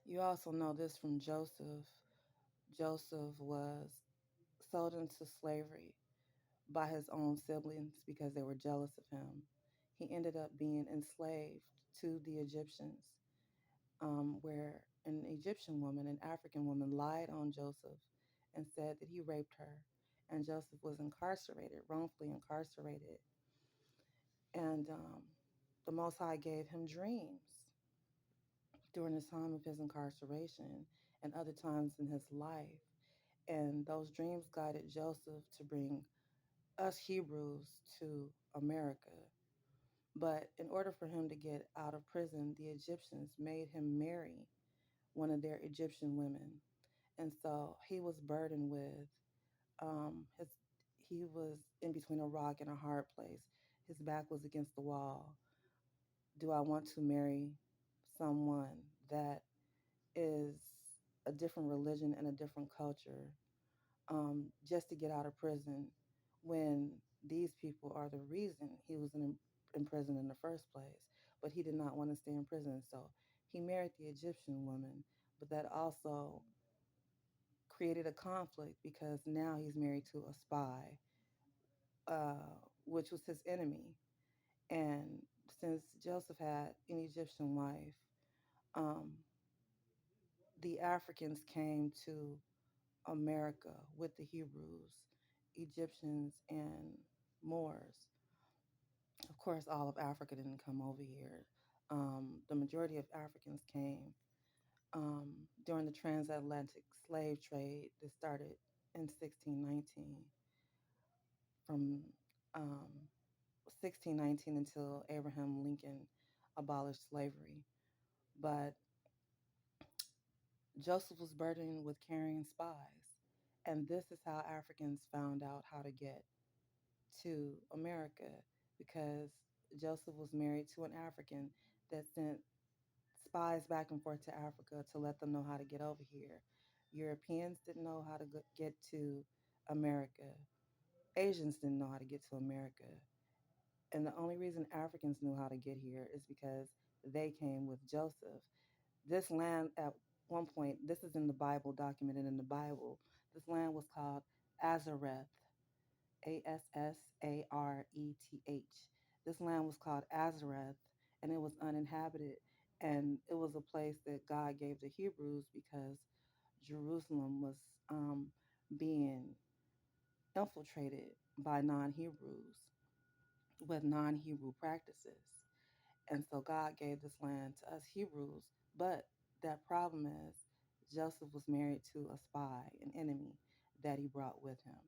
You also know this from Joseph. Joseph was sold into slavery by his own siblings because they were jealous of him. He ended up being enslaved to the Egyptians, where an Egyptian woman, an African woman, lied on Joseph and said that he raped her. And Joseph was incarcerated, wrongfully incarcerated. And the Most High gave him dreams during the time of his incarceration and other times in his life. And those dreams guided Joseph to bring us Hebrews to America. But in order for him to get out of prison, the Egyptians made him marry one of their Egyptian women. And so he was burdened with his he was in between a rock and a hard place. His back was against the wall. Do I want to marry someone that is a different religion and a different culture, just to get out of prison when these people are the reason he was in prison in the first place? But he did not want to stay in prison. So he married the Egyptian woman, but that also created a conflict because now he's married to a spy, uh, which was his enemy. And since Joseph had an Egyptian wife, um, the Africans came to America with the Hebrews, Egyptians, and Moors. Of course, all of Africa didn't come over here. The majority of Africans came during the transatlantic slave trade that started in 1619, from um, 1619 until Abraham Lincoln abolished slavery. But Joseph was burdened with carrying spies. And this is how Africans found out how to get to America, because Joseph was married to an African that sent spies back and forth to Africa to let them know how to get over here. Europeans didn't know how to get to America. Asians didn't know how to get to America. And the only reason Africans knew how to get here is because they came with Joseph. This land, at one point, this is in the Bible, documented in the Bible, this land was called Azareth, Assareth. This land was called Azareth, and it was uninhabited. And it was a place that God gave the Hebrews because Jerusalem was being infiltrated by non Hebrews with non Hebrew practices. And so God gave this land to us Hebrews. But that problem is Joseph was married to a spy, an enemy that he brought with him.